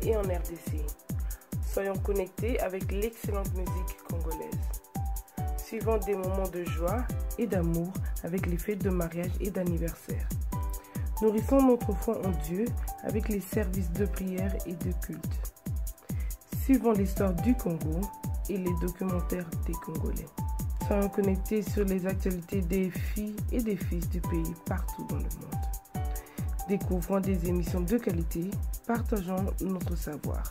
et en RDC. Soyons connectés avec l'excellente musique congolaise. Suivons des moments de joie et d'amour avec les fêtes de mariage et d'anniversaire. Nourrissons notre foi en Dieu avec les services de prière et de culte. Suivons l'histoire du Congo et les documentaires des Congolais. Soyons connectés sur les actualités des filles et des fils du pays partout dans le monde. Découvrons des émissions de qualité, partageons notre savoir.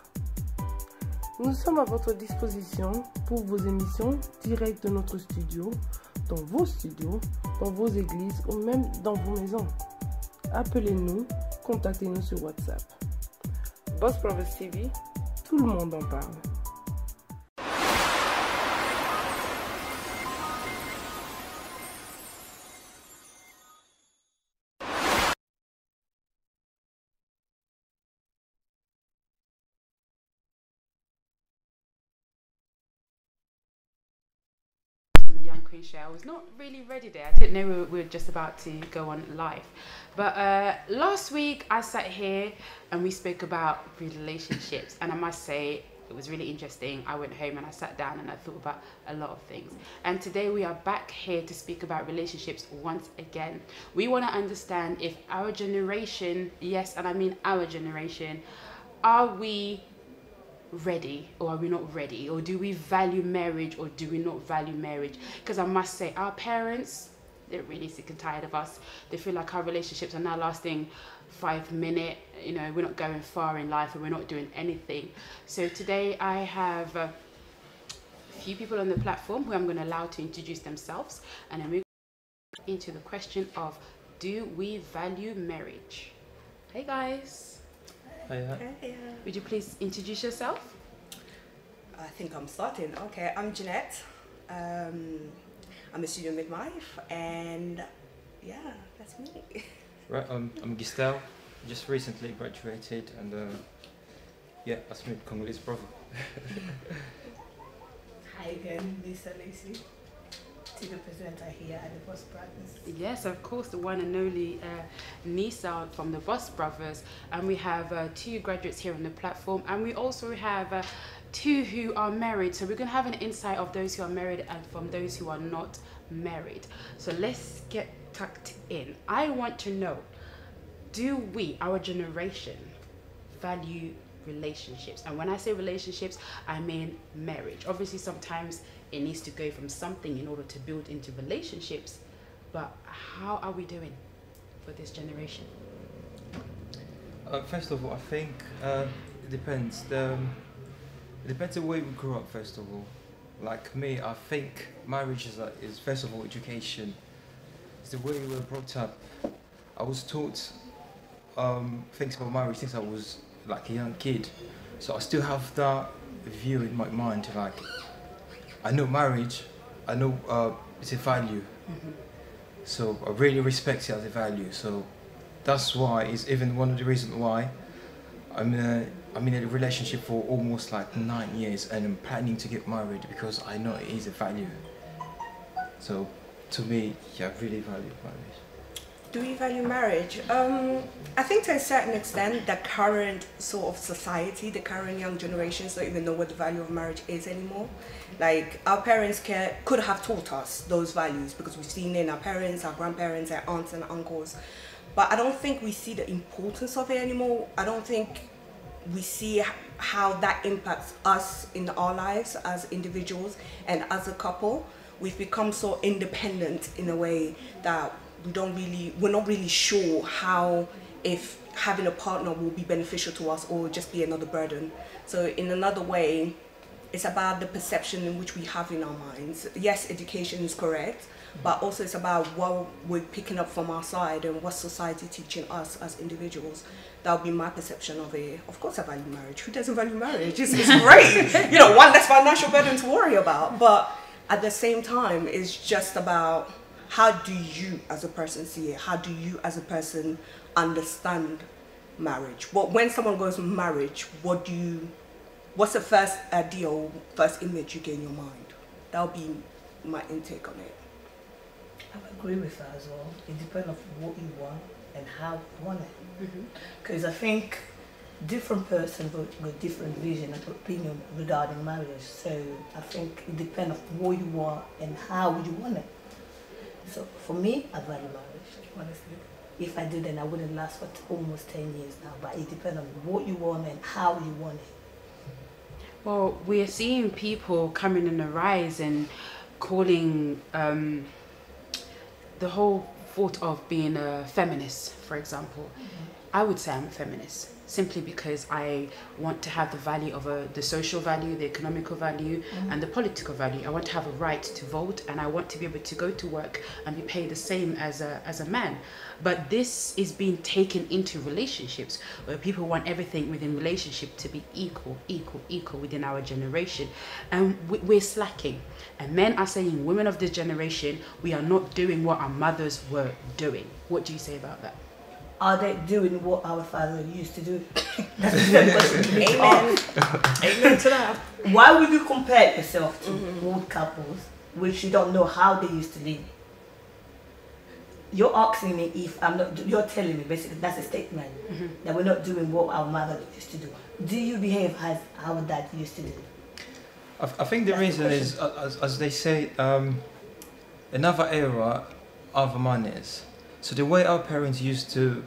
Nous sommes à votre disposition pour vos émissions directes de notre studio, dans vos studios, dans vos églises ou même dans vos maisons. Appelez-nous, contactez-nous sur WhatsApp. Boss Brothers TV, tout le monde en parle. Show. I was not really ready there. I didn't know we were just about to go on live. But last week I sat here and we spoke about relationships, and I must say it was really interesting. I went home and I sat down and I thought about a lot of things. And today we are back here to speak about relationships once again. We want to understand if our generation, yes, and I mean our generation, are we ready or are we not ready, or do we value marriage or do we not value marriage? Because I must say our parents, they're really sick and tired of us. They feel like our relationships are now lasting 5 minutes, you know, we're not going far in life and we're not doing anything. So today I have a few people on the platform who I'm going to allow to introduce themselves, and then we're going to into the question of, do we value marriage? Hey guys. Hiya. Would you please introduce yourself? I think I'm starting. Okay, I'm Jeanette. I'm a studio midwife, and yeah, that's me. Right, I'm Gistel. Just recently graduated, and yeah, that's my Congolese brother. Hi again, Lisa Lacey, to the presenter here at the Boss Brothers. Yes, of course, the one and only Nisa from the Boss Brothers, and we have 2 graduates here on the platform, and we also have 2 who are married, so we're going to have an insight of those who are married and from those who are not married. So let's get tucked in. I want to know, do we, our generation, value relationships? And when I say relationships, I mean marriage. Obviously sometimes it needs to go from something in order to build into relationships, but how are we doing for this generation? First of all, I think it depends. It depends on the way we grew up, first of all. Like me, I think marriage is first of all education. It's the way we were brought up. I was taught things about marriage since I was like a young kid. So I still have that view in my mind, like, I know marriage, I know it's a value. So I really respect it as a value. So that's why, it's even one of the reasons why I'm in a relationship for almost like 9 years, and I'm planning to get married because I know it is a value. So to me, yeah, I really value marriage. Do we value marriage? I think to a certain extent, the current sort of society, the current young generations don't even know what the value of marriage is anymore. Like, our parents could have taught us those values because we've seen it in our parents, our grandparents, our aunts and uncles. But I don't think we see the importance of it anymore. I don't think we see how that impacts us in our lives as individuals and as a couple. We've become so independent in a way that we're not really sure how, if having a partner will be beneficial to us or just be another burden. So in another way, it's about the perception in which we have in our minds. Yes, education is correct, but also it's about what we're picking up from our side and what society teaching us as individuals. That would be my perception of it. Of course I value marriage. Who doesn't value marriage? It's great. You know, one less financial burden to worry about. But at the same time, it's just about, how do you as a person see it? How do you as a person understand marriage? When someone goes marriage, what's the first ideal, first image you get in your mind? That would be my intake on it. I agree with that as well. It depends on what you want and how you want it. Because I think different person with different vision and opinion regarding marriage. So I think it depends on what you want and how you want it. So for me, I value marriage, honestly. If I do, then I wouldn't last for almost 10 years now. But it depends on what you want and how you want it. Well, we are seeing people coming in a rise and calling the whole thought of being a feminist, for example. I would say I'm a feminist simply because I want to have the value of the social value, the economical value, and the political value. I want to have a right to vote, and I want to be able to go to work and be paid the same as a man. But this is being taken into relationships where people want everything within relationship to be equal within our generation, and we're slacking. And men are saying, women of this generation, we are not doing what our mothers were doing. What do you say about that? Are they doing what our father used to do? That's the same question. Amen. Amen to that. Why would you compare yourself to old couples which you don't know how they used to live? You're asking me if I'm not, you're telling me basically that's a statement that we're not doing what our mother used to do. Do you behave as our dad used to do? I think the reason is, as they say, another era, other manners. So the way our parents used to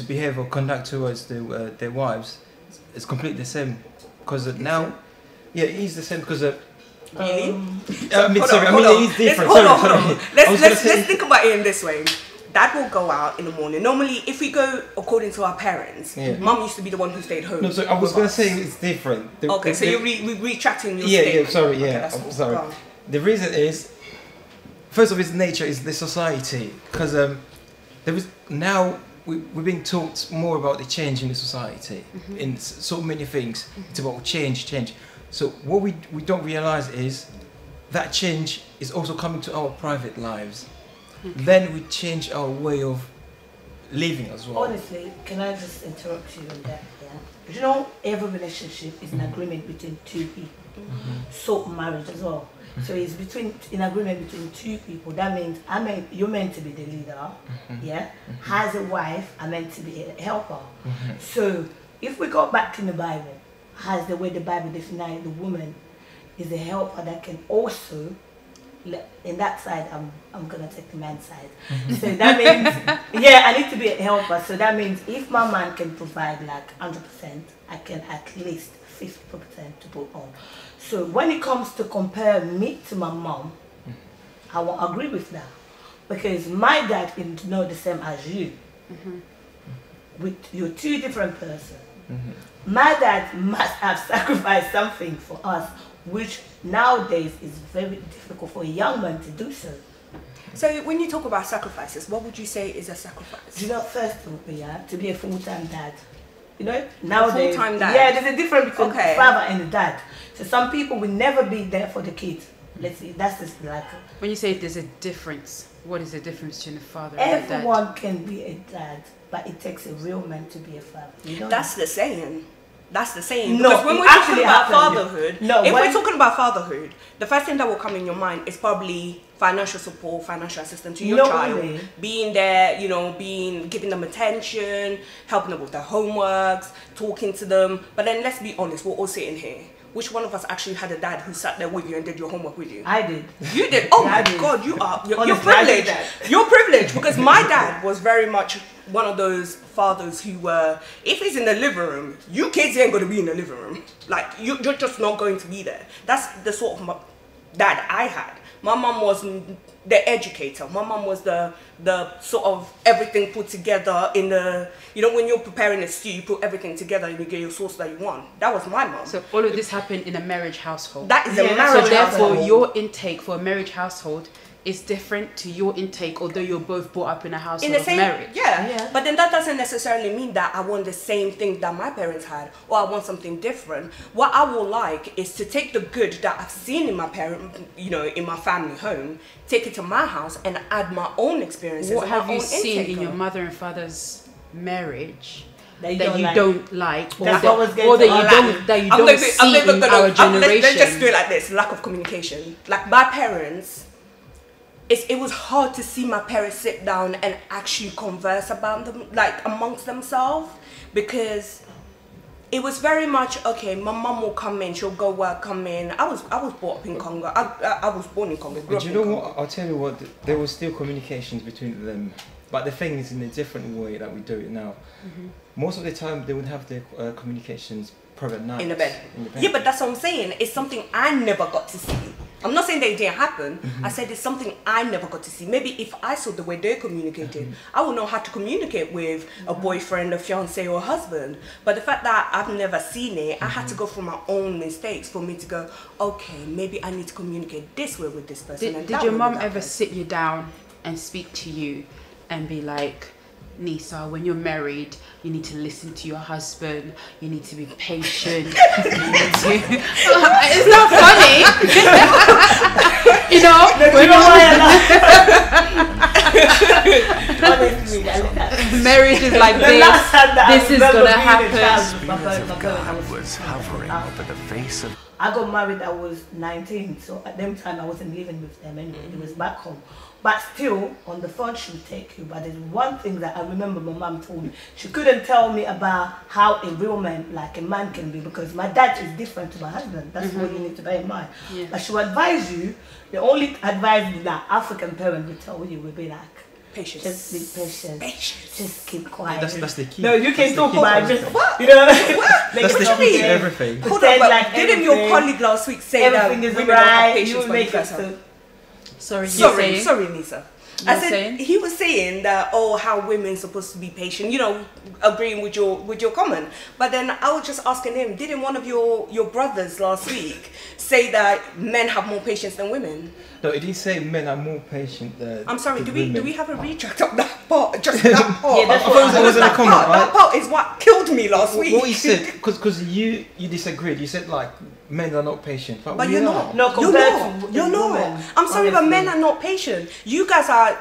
behave or conduct towards their wives is completely the same. Because now, yeah, it is the same because Really? I mean, it is different. Hold on. Let's think about it in this way. Dad will go out in the morning. Normally, if we go according to our parents, Mum used to be the one who stayed home. No, so I was going to say it's different. Okay, so you're retracting your statement. Yeah, sorry, Okay, yeah, that's I'm cool. sorry. Go on. The reason is, first of its nature is the society, because now we're being taught more about the change in the society in so many things. It's about change. So what we don't realize is that change is also coming to our private lives. Then we change our way of living as well. Honestly, can I just interrupt you on that? Yeah. You know, every relationship is an agreement between two people. So marriage as well. So it's an agreement between two people. That means you're meant to be the leader, yeah? As a wife, I'm meant to be a helper. So if we go back in the Bible, as the way the Bible defines the woman is a helper that can also, in that side, I'm gonna take the man's side. So that means, yeah, I need to be a helper. So that means if my man can provide like 100%, I can at least 50% to put on. So when it comes to compare me to my mom, I won't agree with that. Because my dad is not the same as you. You're two different persons. My dad must have sacrificed something for us, which nowadays is very difficult for a young man to do so. So when you talk about sacrifices, what would you say is a sacrifice? You know, first of all, yeah, to be a full-time dad. You know, nowadays, full-time dad? yeah, there's a difference between Okay. the father and the dad. So some people will never be there for the kids. Let's see, that's just like... When you say there's a difference, what is the difference between a father and a dad? Everyone can be a dad, but it takes a real man to be a father. You know That's the saying. That's the saying. No, because when it we're talking actually about happened. fatherhood, No, if when- we're talking about fatherhood, the first thing that will come in your mind is probably financial support, financial assistance to your No child, way. being there, you know, giving them attention, helping them with their homeworks, talking to them. But then let's be honest, we're all sitting here. Which one of us actually had a dad who sat there with you and did your homework with you? I did. You did? Oh my I did. God, you're Honestly, I did privileged. that. You're privileged because my dad was very much one of those fathers who were, if he's in the living room, you kids ain't going to be in the living room. Like, you're just not going to be there. That's the sort of dad I had. My mom was the educator. My mom was the sort of everything put together in the, you know, when you're preparing a stew, you put everything together and you get your sauce that you want. That was my mom. So all of this happened in a marriage household. That is a Yeah, marriage So therefore, household. your intake for a marriage household is different to your intake, although you're both brought up in a household in the of same marriage. Yeah. But then that doesn't necessarily mean that I want the same thing that my parents had or I want something different. What I will like is to take the good that I've seen in my parent, you know, in my family home, take it to my house and add my own experiences. What and my have you own seen intake in your on it. mother and father's marriage That you that don't you like. don't like, or That's that, what was going or to that you allow don't you. that you I'm don't not even- see I'm not even in gonna- our generation? Let's just do it like this: lack of communication. Like my parents, it was hard to see my parents sit down and actually converse about them, like amongst themselves. because it was very much, okay, my mum will come in, she'll go work, come in. I was brought up in Congo. I was born in Congo. But you know what? I'll tell you what. There was still communications between them, but the thing is in a different way that we do it now. Most of the time, they would have their communications private night in the bed. Yeah, but that's what I'm saying. It's something I never got to see. I'm not saying that it didn't happen. I said it's something I never got to see. Maybe if I saw the way they communicated, I would know how to communicate with a boyfriend, a fiance, or a husband. But the fact that I've never seen it, I had to go through my own mistakes for me to go, okay, maybe I need to communicate this way with this person. Did your mum ever sit you down and speak to you and be like, Nisa, when you're married, you need to listen to your husband, you need to be patient, you need to... It's not funny! You know? Marriage is like this is gonna happen. Was hovering over the face of... I got married, I was 19, so at them time I wasn't living with them anyway, it was back home. But still, on the phone she would take you. But there's one thing that I remember my mom told me. She couldn't tell me about how a real man, like a man can be, because my dad is different to my husband. That's what you need to bear in mind. Yeah. But she would advise you, the only advice that African parent would tell you would be like, patience. Just be patient. Just keep quiet. That's the key. No, you can talk about just what? You know, that's the key to everything. Hold on, but didn't your colleague last week say everything that is women right? don't have You patience make it so. Sorry, Nisa. I said he was saying that how women's supposed to be patient, you know, agreeing with your comment. But then I was just asking him, didn't one of your brothers last week say that men have more patience than women? No, it didn't say men are more patient than I'm sorry, do women. we have a retract of that part? Just that part. Yeah, that's what was in the comment, right? That part is what killed me last week. What he said, because you disagreed. You said like men are not patient, but you're not. No, you're not. I'm sorry, but men are not patient. You guys are.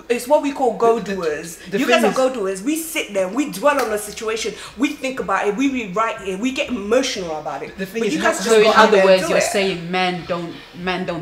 It's what we call go-doers. You guys are go-doers. We sit there, we dwell on a situation, we think about it, we rewrite it, we get emotional about it. The thing but is, you guys so in other words, you're it. saying men don't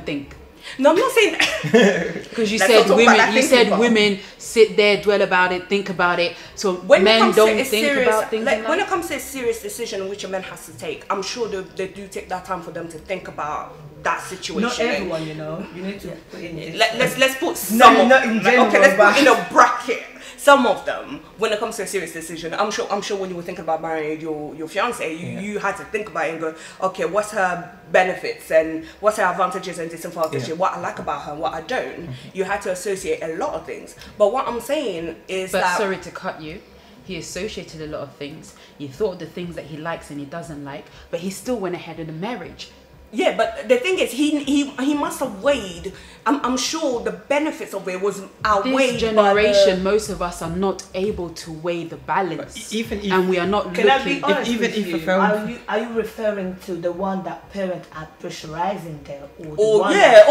think. No, I'm not saying that. Because you said women. You said women sit there, dwell about it, think about it. So when men don't think about things. Like, when it comes to a serious decision which a man has to take, I'm sure they do take that time for them to think about that situation. Not everyone, you know. You need to put in. Let's put some of them. Okay, let's put in a bracket. Some of them, when it comes to a serious decision, I'm sure when you were thinking about marrying your fiance, you had to think about it and go, okay, what's her benefits and what's her advantages and disadvantages, what I like about her and what I don't. You had to associate a lot of things. But what I'm saying is that... sorry to cut you. He associated a lot of things. He thought the things that he likes and he doesn't like, but he still went ahead in the marriage. Yeah, but the thing is, he must have weighed. I'm sure the benefits of it was outweighed. This generation, most of us are not able to weigh the balance, and we are not looking. I be honest with you? Are you referring to the one that parents are pressurizing them, or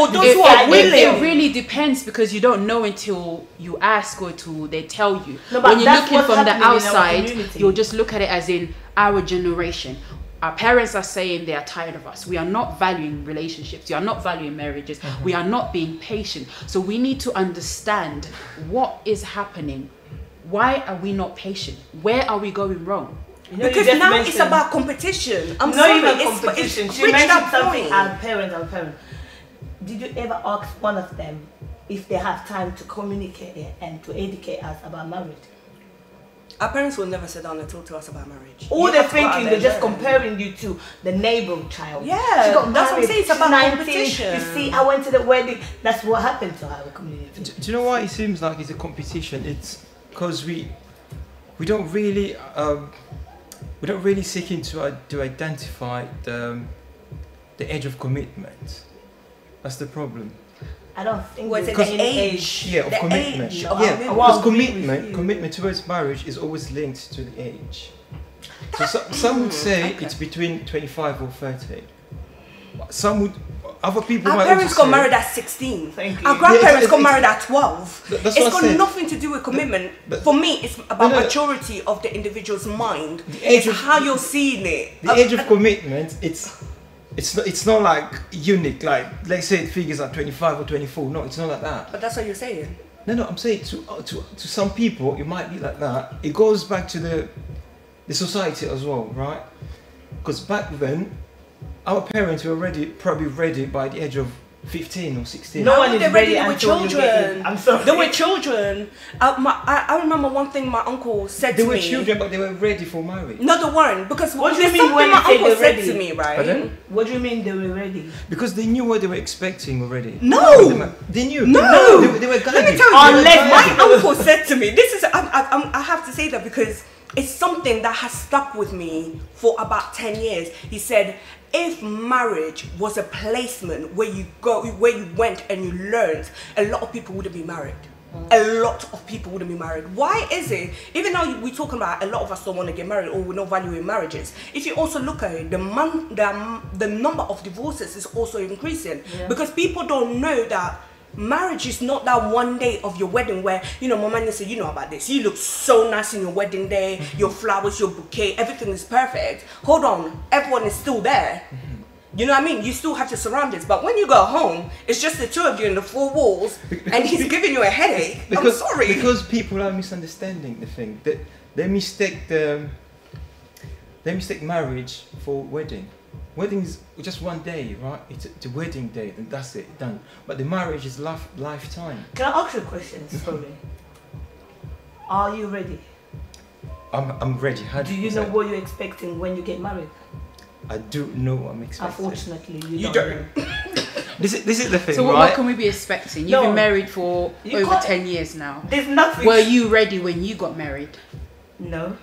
those who are willing? It really depends, because you don't know until you ask or until they tell you. No, when you're looking from the outside, you'll just look at it as in our generation. Our parents are saying they are tired of us. We are not valuing relationships. We are not valuing marriages. We are not being patient. So we need to understand what is happening. Why are we not patient? Where are we going wrong? You know, because now it's about competition. I'm sorry, it's competition. She mentioned something. Our parents. Did you ever ask one of them if they have time to communicate and to educate us about marriage? Our parents will never sit down and talk to us about marriage. All they're thinking, they're just comparing you to the neighbor child. Yeah, that's what I'm saying. It's about competition. You see, I went to the wedding. That's what happened to our community. Do you know why it seems like it's a competition? It's because we don't really seek to identify the age of commitment. That's the problem. I don't think because age. Yeah, of commitment. Because commitment towards marriage is always linked to the age. So some would say it's between 25 or 30. Some would. Other people Our might parents got married at 16. Thank you. Our grandparents got married at 12. It's got nothing to do with commitment. For me, it's about maturity of the individual's mind. It's how you're seeing it. The age of commitment, it's not like unique, like let's say it figures at 25 or 24. No, it's not like that. But that's what you're saying. No, I'm saying to some people it might be like that. It goes back to the society as well, right? Because back then, our parents were probably ready by the age of 15 or 16. No one is ready. They were children. I'm sorry. They were children. I remember one thing my uncle said to me. They were children, but they were ready for marriage. No, they weren't. Because what do you mean when my you say uncle they're said ready? to me, right? Pardon? What do you mean they were ready? Because they knew what they were expecting already. No! They knew. No! They were guided. Let me tell you, Unless my uncle said to me, this is, I have to say that because it's something that has stuck with me for about 10 years. He said, if marriage was a placement where you went and you learned, a lot of people wouldn't be married. A lot of people wouldn't be married. Why is it? Even though we're talking about a lot of us don't want to get married or we're not valuing marriages. If you also look at it, the number of divorces is also increasing because people don't know that marriage is not that one day of your wedding where, you know, mama said, you know about this. You look so nice in your wedding day, your flowers, your bouquet, everything is perfect. Hold on, everyone is still there. You know what I mean? You still have to surround it. But when you go home, it's just the two of you in the four walls and he's giving you a headache. I'm sorry. Because people are misunderstanding the thing. They mistake marriage for wedding. Wedding is just one day, right? It's the wedding day, and that's it, done. But the marriage is lifetime. Can I ask you a question? Sorry. Are you ready? I'm ready. Do you know what you're expecting when you get married? I do know what I'm expecting. Unfortunately, you don't. This is the thing, so right? what can we be expecting? You've been married for over 10 years now. There's nothing. Were you ready when you got married? No.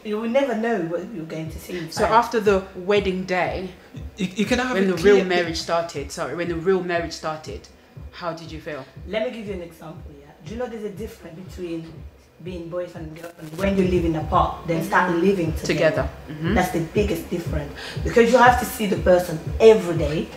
You will never know what you're going to see. So after the wedding day, you can have when the real marriage started. Sorry, when the real marriage started, how did you feel? Let me give you an example. Yeah. Do you know there's a difference between being boyfriend and girlfriend when you're living apart, then start living together? That's the biggest difference because you have to see the person every day,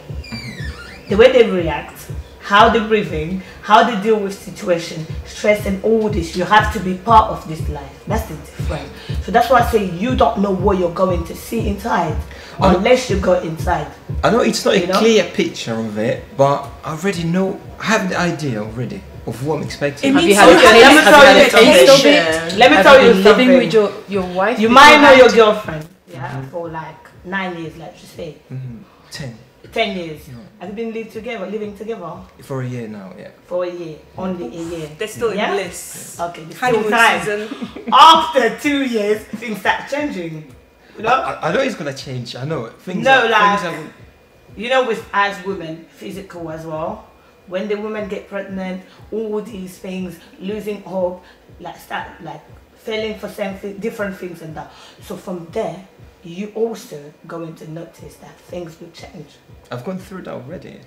the way they react, how they're breathing, how they deal with situation, stress and all this. You have to be part of this life. That's the difference. So that's why I say you don't know what you're going to see inside unless you go inside. I know it's not a clear picture of it, but I already know, I have the idea already of what I'm expecting. Have you had a taste of it? Let me tell you something. Living with your wife? You might know your girlfriend for like 9 years, like you say. 10 years. Have you been living together? For a year now, yeah. For a year, only a year. They're still in bliss. Okay, honeymoon season. After 2 years, things start changing. You know? I know it's gonna change. I know things. You know, with as women, physical as well. When the women get pregnant, all these things, losing hope, start failing for different things and that. So from there, you also going to notice that things will change. I've gone through that already.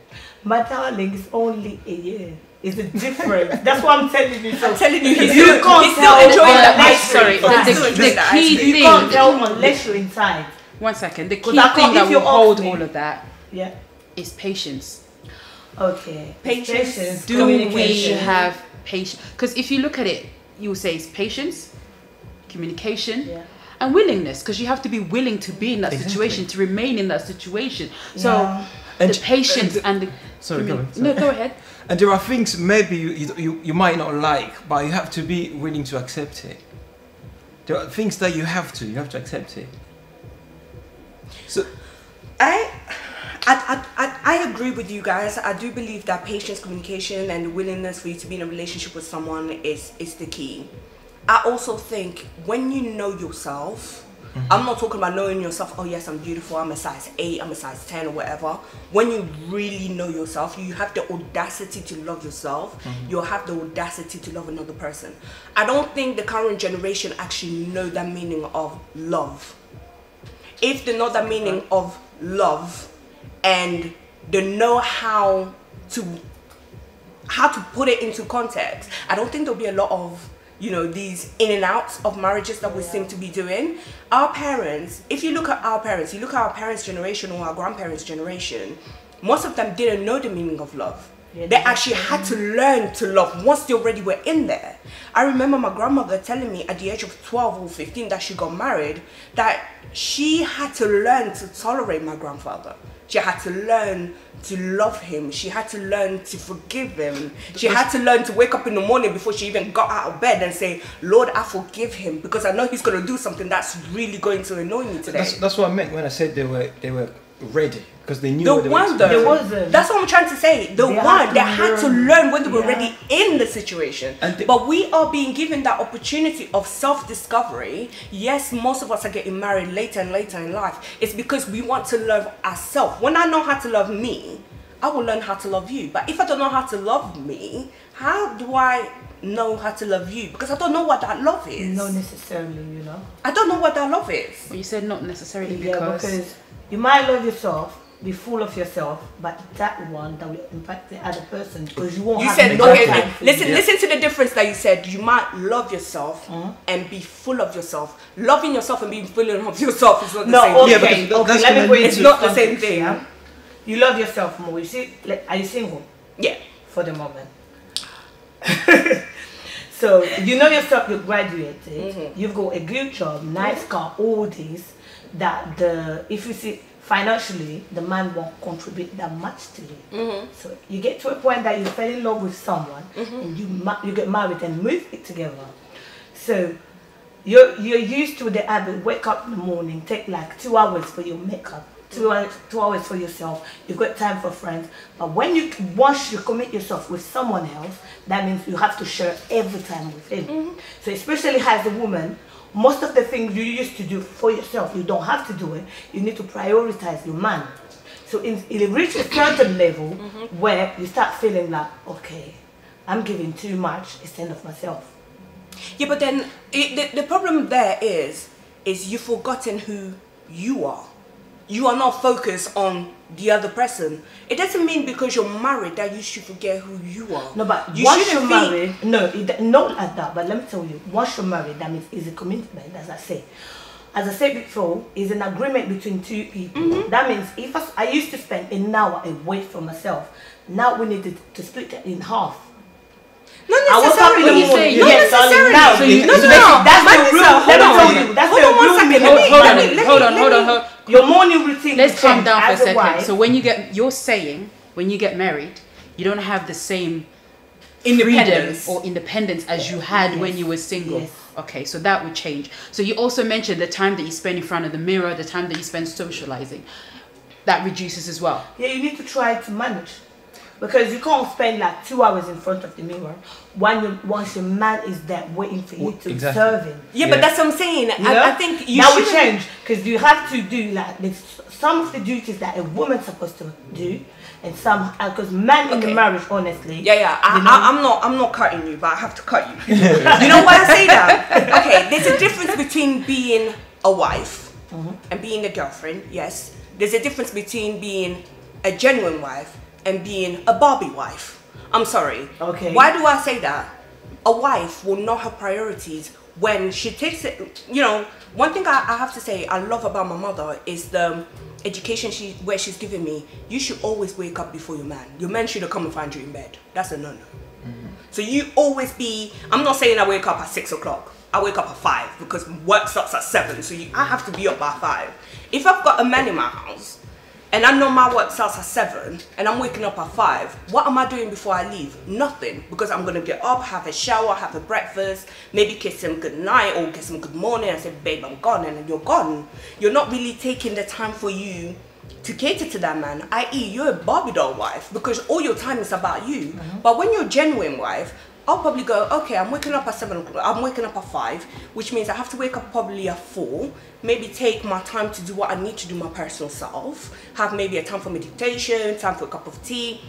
My darling, it's only a year. It's a difference. That's what I'm telling you. So I'm telling you, he's you can't still enjoying that ice Sorry, the key thing. You can't tell unless you're inside. 1 second. The key thing that will hold all of that is patience. Okay. Patience. Do we have patience? Because if you look at it, you will say it's patience, communication, and willingness. Because you have to be willing to be in that situation, to remain in that situation. So the patience and the... Sorry, go on. No, go ahead. And there are things maybe you might not like, but you have to be willing to accept it. There are things that you have to accept it. So I agree with you guys. I do believe that patience, communication, and the willingness for you to be in a relationship with someone is the key. I also think when you know yourself, I'm not talking about knowing yourself, oh yes, I'm beautiful, I'm a size 8, I'm a size 10 or whatever. When you really know yourself, you have the audacity to love yourself, you'll have the audacity to love another person. I don't think the current generation actually know the meaning of love. If they know the meaning of love, and they know how to put it into context, I don't think there'll be a lot of, you know, these in and outs of marriages that we seem to be doing. Our parents, if you look at our parents, you look at our parents' generation or our grandparents' generation, most of them didn't know the meaning of love. They actually had to learn to love once they already were in there. I remember my grandmother telling me at the age of 12 or 15 that she got married, that she had to learn to tolerate my grandfather. She had to learn to love him. She had to learn to forgive him. She had to learn to wake up in the morning before she even got out of bed and say, Lord, I forgive him, because I know he's going to do something that's really going to annoy me today. That's what I meant when I said they were ready, because they knew The what they one were though, wasn't. that's what I'm trying to say. They had to learn when they were ready in the situation. But we are being given that opportunity of self-discovery. Yes, most of us are getting married later and later in life. It's because we want to love ourselves. When I know how to love me, I will learn how to love you. But if I don't know how to love me, how do I know how to love you? Because I don't know what that love is. Not necessarily, you know. I don't know what that love is. Well, you said not necessarily because you might love yourself, be full of yourself, but that one that will impact the other person, because you won't have no time. Listen to the difference that you said. You might love yourself and be full of yourself. Loving yourself and being full of yourself is not the same thing. Okay, let me put it. It's not the same thing. Yeah? You love yourself more. You see, are you single? Yeah. For the moment. So you know yourself. You graduated. You've got a good job, nice car, all these. That if you see financially, the man won't contribute that much to you. So you get to a point that you fell in love with someone and you get married and move it together. So you're used to the habit. Wake up in the morning, take like 2 hours for your makeup, 2 hours for yourself. You've got time for friends. But once you commit yourself with someone else, that means you have to share every time with him. So especially as a woman, most of the things you used to do for yourself, you don't have to do it. You need to prioritize your man. So it reaches a certain level where you start feeling like, okay, I'm giving too much instead of myself. Yeah, but then the problem there is you've forgotten who you are. You are not focused on the other person. It doesn't mean because you're married that you should forget who you are. No, but once you're married, not like that. But let me tell you, once you're married, that means it's a commitment, as I say. As I said before, it's an agreement between two people. That means if I used to spend an hour away from myself, now we need to split it in half. Not necessarily. Not necessarily. That's the rule. Let me tell you. That's the rule. Hold on. Your morning routine. Let's calm down for a second. So when you get married, you don't have the same independence as you had when you were single. Yes. Okay, so that would change. So you also mentioned the time that you spend in front of the mirror, the time that you spend socializing. That reduces as well. Yeah, you need to try to manage. Because you can't spend like 2 hours in front of the mirror once your man is there waiting for you to serve him. Yeah, but that's what I'm saying. I think you that will change, because you have to do like some of the duties that a woman's supposed to do, and some because men in the marriage, honestly. I'm not cutting you, but I have to cut you. You know why I say that? Okay, there's a difference between being a wife and being a girlfriend. Yes, there's a difference between being a genuine wife and being a Barbie wife. I'm sorry. Okay. Why do I say that? A wife will know her priorities when she takes it. You know, one thing I have to say I love about my mother is the education where she's given me. You should always wake up before your man. Your man should have come and find you in bed. That's a no-no. So you always be. I'm not saying I wake up at 6 o'clock. I wake up at 5 because work starts at 7. So I have to be up by 5. If I've got a man in my house, and I know my work starts at 7 and I'm waking up at 5, what am I doing before I leave? Nothing, because I'm going to get up, have a shower, have a breakfast, maybe kiss him good night or kiss him good morning and say, babe, I'm gone, and then you're gone. You're not really taking the time for you to cater to that man, i.e. you're a Barbie doll wife, because all your time is about you. But when you're a genuine wife, I'll probably go, okay, I'm waking up at 7 o'clock, I'm waking up at 5, which means I have to wake up probably at 4, maybe take my time to do what I need to do my personal self, have maybe a time for meditation, time for a cup of tea,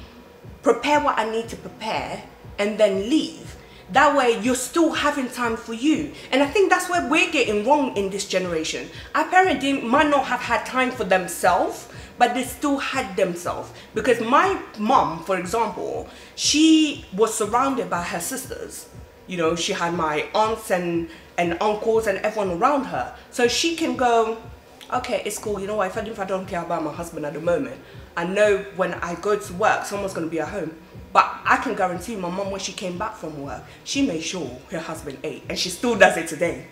prepare what I need to prepare, and then leave. That way, you're still having time for you. And I think that's where we're getting wrong in this generation. Our parents might not have had time for themselves, but they still had themselves. Because my mom, for example, she was surrounded by her sisters. You know, she had my aunts and uncles and everyone around her. So she can go, okay, it's cool. You know what, if I don't care about my husband at the moment, I know when I go to work, someone's going to be at home. But I can guarantee my mom, when she came back from work, she made sure her husband ate. And she still does it today.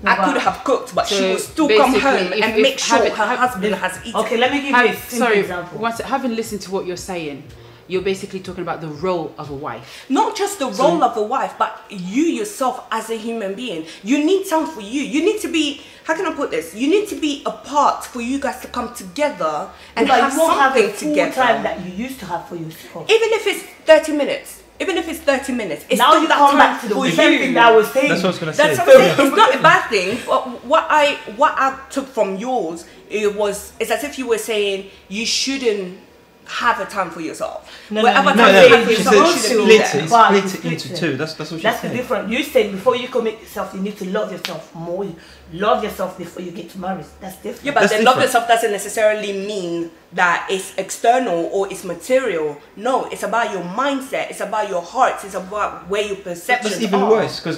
I could have cooked, but So she will still come basically, home if- and if make sure having- her husband has eaten. Okay, let me give you a simple example. Once having listened to what you're saying, you're basically talking about the role of a wife. Not just the role of a wife, but you yourself as a human being. You need time for you. You need to be, how can I put this? You need to be apart for you guys to come together and But have you won't have something the full together. time that you used to have for yourself. Even if it's 30 minutes. Even if it's 30 minutes. It's Now still you that come time back to the for same you. thing that I was saying. That's what I was gonna say. That's what I'm saying. It's not a bad thing. But what I took from yours, it's as if you were saying you shouldn't have a time for yourself. Whatever time you have for She yourself, said you shouldn't be there. split it into two. That's what she That's said. the difference. You said before you commit yourself, you need to love yourself more. Love yourself before you get married. That's different. Yeah, but That's then love different. yourself doesn't necessarily mean that it's external or it's material. No, it's about your mindset. It's about your heart. It's about where your perceptions That's even are. worse, because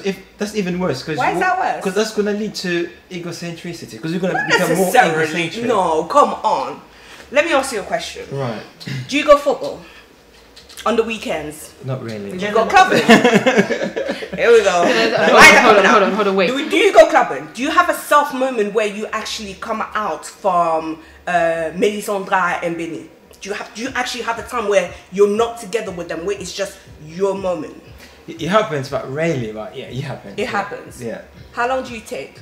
Why is that worse? Because that's gonna lead to egocentricity. Because you're gonna Not become more necessarily. egocentric. No, come on. Let me ask you a question. Right. Do you go football on the weekends? Not really. Do you go clubbing? Here we go. Hold on, wait. Do you go clubbing? Do you have a self moment where you actually come out from Melisandra and Benny? Do you actually have a time where you're not together with them, where it's just your moment? It happens, but rarely. But yeah, it happens. It happens. Yeah. How long do you take?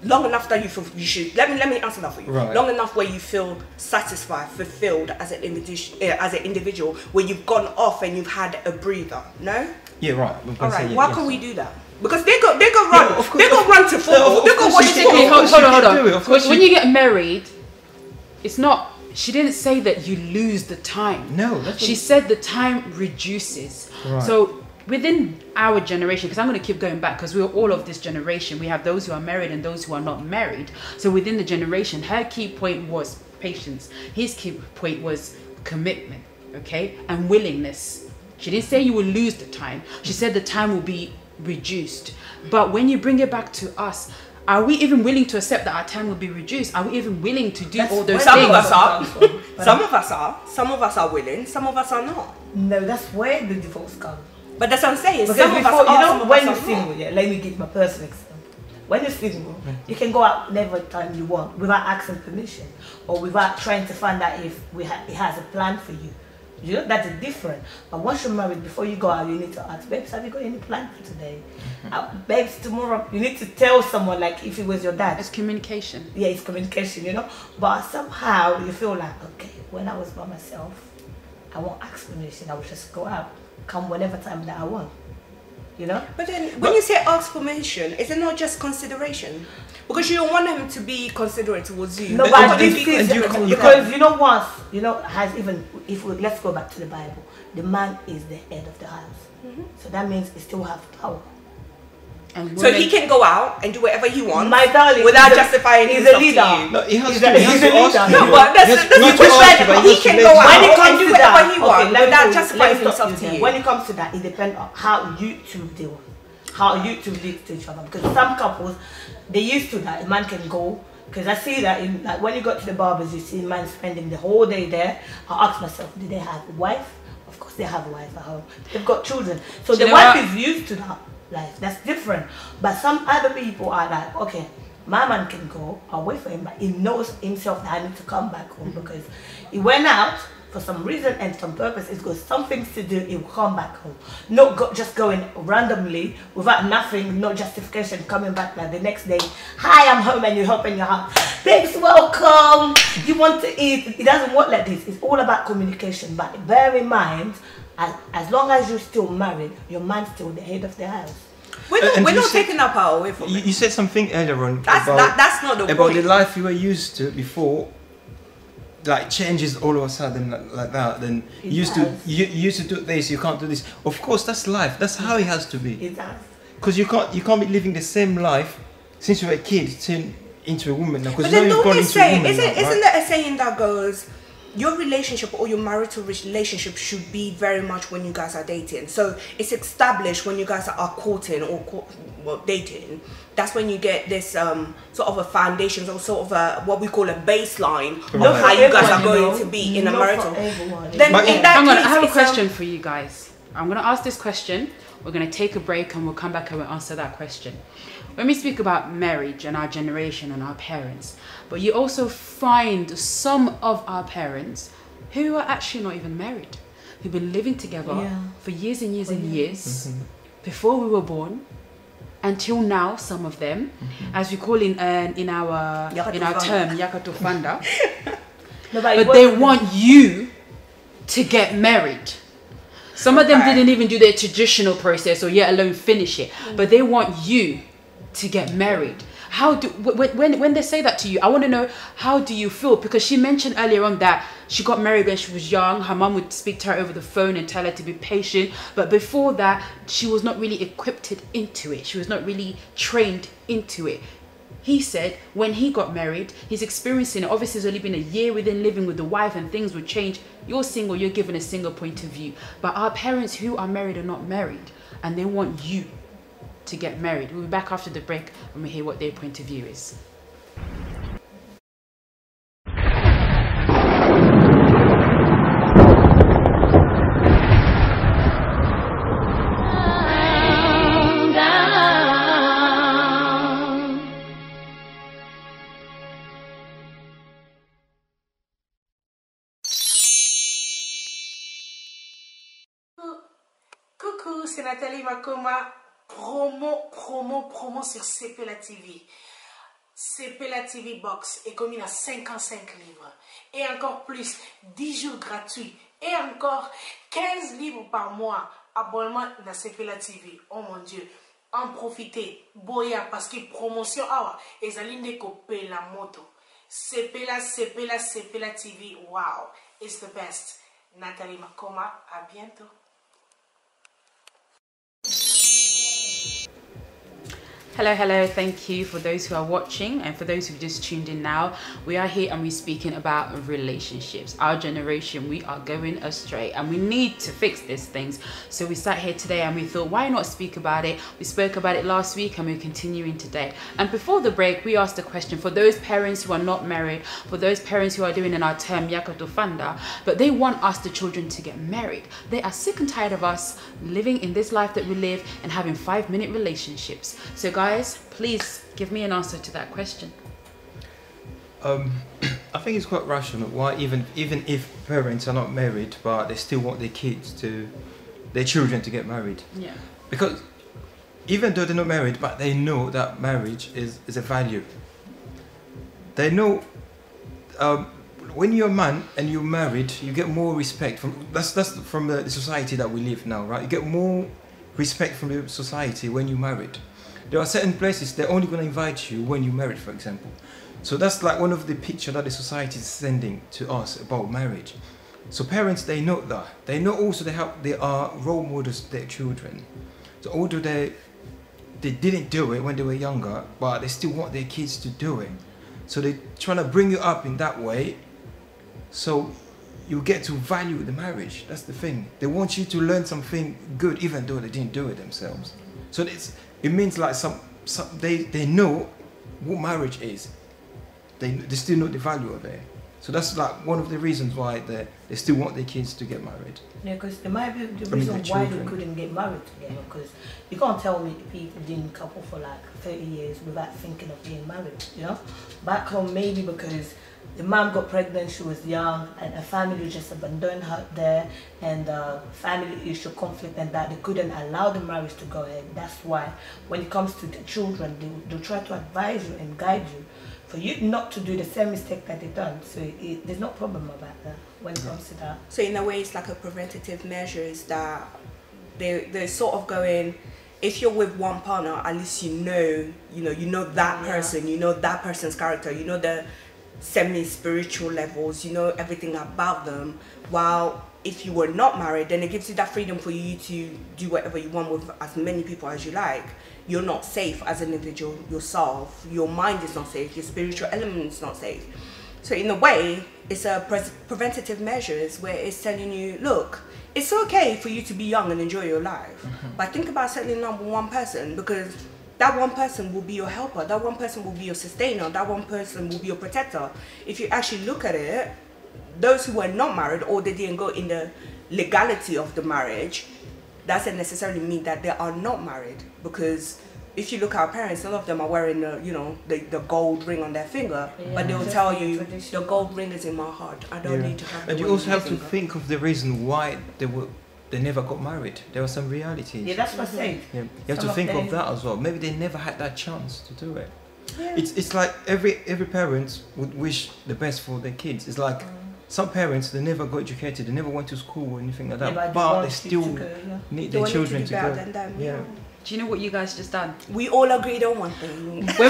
Long enough that you feel you should. Let me answer that for you. Right. Long enough where you feel satisfied, fulfilled as an individual, where you've gone off and you've had a breather. No. Yeah, right. All right. Yeah, Why yes. can't we do that? Because they go run. of course, they go run to football. They go watch Basically, football. hold on. do it, of course When you- you get married, it's not. She didn't say that you lose the time. No, that's She what- said the time reduces. Right. So within our generation, because I'm going to keep going back, because we're all of this generation. We have those who are married and those who are not married. So within the generation, her key point was patience. His key point was commitment, okay, and willingness. She didn't say you will lose the time. She said the time will be reduced. But when you bring it back to us, are we even willing to accept that our time will be reduced? Are we even willing to do all those Some things? of us are. Some of us are. Some of us are willing. Some of us are not. No, that's where the divorce comes. But that's what I'm saying. Because Some of us before, are. you some know, of when us you're are not. single, yeah, let me give my personal example. When you're single, you can go out whenever time you want without asking permission or without trying to find out if it has a plan for you. You know, that's different. But once you're married, before you go out, you need to ask, babes, have you got any plan for today? Babes, tomorrow, you need to tell someone, like if it was your dad. It's communication. Yeah, it's communication, you know. But somehow you feel like, okay, when I was by myself, I won't ask permission. I will just go out, come whenever time that I want. You know? But then, when you say ask permission, is it not just consideration? Because you don't want him to be considerate towards you. No, And- but and- this and is you can't- because you know once, you know, has even if we let's go back to the Bible, the man is the head of the house. So that means he still have power. And So he can go out and do whatever he wants My darling, without he's a- justifying he's himself a leader. to you. No, he has He's to. a- He has he's to a ask leader. you. No, but that's He has- the not to question. ask you, but He has to can let go you out When it know. comes and do to whatever that, he wants let me without tell you, justifying let me stop himself you to there. you. When it comes to that, it depends on how you two deal, how you two live to each other. Because some couples, they used to that. A man can go. Because I see that in, like when you go to the barbers, you see man spending the whole day there. I ask myself, do they have a wife? Of course they have a wife at home. They've got children. So Do the you know wife what? is used to that life. That's different. But some other people are like, okay, my man can go, I'll wait for him, but he knows himself that I need to come back home because he went out for some reason and some purpose. It's got some things to do, he will come back home. Not just going randomly without nothing, no justification, coming back like the next day. Hi, I'm home and you open your house. Babes, welcome. You want to eat. It doesn't work like this. It's all about communication. But bear in mind, as long as you're still married, your man's still the head of the house. We're not, And we're you not said- taking our power away from it. You said something earlier on That's not the about point. the life you were used to before, like changes all of a sudden like that. Then It you does. used to do this, you can't do this. Of course, that's life. That's how it has to be. It does. Because you can't be living the same life since you were a kid into a woman now. Because But now then you've don't gone they into a say, woman isn't now, right? there a saying that goes, your relationship or your marital relationship should be very much when you guys are dating. So it's established when you guys are courting or dating. That's when you get this sort of a foundation or sort of a what we call a baseline of Right. how you guys are Everyone, going you to know, be in a not marital. for everyone. Then But in that I case, have a it's, question for you guys. I'm going to ask this question. We're going to take a break and we'll come back and we'll answer that question. When we speak about marriage and our generation and our parents, but you also find some of our parents who are actually not even married, who've been living together for years and years and years before we were born, until now, some of them, as we call in our term, yakatofanda. But they want you to get married. Some of them didn't even do their traditional process or yet alone finish it, but they want you to get married. How do when they say that to you, I want to know, how do you feel? Because she mentioned earlier on that she got married when she was young. Her mum would speak to her over the phone and tell her to be patient, but before that she was not really equipped into it. She was not really trained into it. He said when he got married, he's experiencing it. Obviously, it's only been a year within living with the wife and things would change. You're single, you're given a single point of view. But our parents who are married are not married, and they want you to get married. We'll be back after the break and we hear what their point of view is. Coucou, c'est Nathalie Makoma. Promo sur SepelaTV. SepelaTV Box est commis à 55 livres. Et encore plus, 10 jours gratuits. Et encore 15 livres par mois. Abonnement dans SepelaTV. Oh mon Dieu. En profitez. Boya parce que promotion awa. Et zaline coupé la moto. SepelaTV. Wow. It's the best. Nathalie Makoma. À bientôt. Hello, thank you for those who are watching and for those who've just tuned in now. We are here and we're speaking about relationships. Our generation, we are going astray and we need to fix these things. So we sat here today and we thought, why not speak about it? We spoke about it last week and we're continuing today. And before the break, we asked a question for those parents who are not married, for those parents who are doing in our term yakatofanda, but they want us, the children, to get married. They are sick and tired of us living in this life that we live and having 5-minute relationships. So guys, please give me an answer to that question. I think it's quite rational. Why even if parents are not married, but they still want their children to get married. Yeah. Because even though they're not married, but they know that marriage is a value. They know when you're a man and you're married, you get more respect from that's from the society that we live now, right? You get more respect from the society when you're married. There are certain places they're only going to invite you when you're married, for example. So that's like one of the pictures that the society is sending to us about marriage. So parents, they know that. They know also they are role models to their children. So although they didn't do it when they were younger, but they still want their kids to do it. So they're trying to bring you up in that way, so you get to value the marriage. That's the thing. They want you to learn something good, even though they didn't do it themselves. So it means like they know what marriage is. They still know the value of it. So that's like one of the reasons why they still want their kids to get married. Yeah, because it might be the reason why they couldn't get married together. Because you can't tell me people been couple for like 30 years without thinking of being married, you know? Back home, maybe because the mom got pregnant, she was young, and her family just abandoned her there, and family issue, conflict, and that they couldn't allow the marriage to go ahead. That's why when it comes to the children, they'll try to advise you and guide you for you not to do the same mistake that they done. So there's no problem about that when it comes to that. So in a way, it's like a preventative measures that they're sort of going, if you're with one partner, at least you know that person, you know that person's character, you know the semi-spiritual levels, you know everything about them. While if you were not married, then it gives you that freedom for you to do whatever you want with as many people as you like. You're not safe as an individual yourself. Your mind is not safe. Your spiritual element is not safe. So in a way, it's a preventative measures where it's telling you, look, it's okay for you to be young and enjoy your life, but think about settling up with one person, because that one person will be your helper, that one person will be your sustainer, that one person will be your protector. If you actually look at it, those who were not married or they didn't go in the legality of the marriage, doesn't necessarily mean that they are not married, because if you look at our parents, none of them are wearing the gold ring on their finger, but they will tell you the gold ring is in my heart. I don't need to have. And you also have to think of the reason why they never got married. There are some realities. Yeah, that's what I said. Yeah. You have to think of that as well. Maybe they never had that chance to do it. Yeah. It's like every parent would wish the best for their kids. It's like some parents, they never got educated, they never went to school or anything like that, but they still need their children to go. Do you know what you guys just done? We all agreed on one thing. When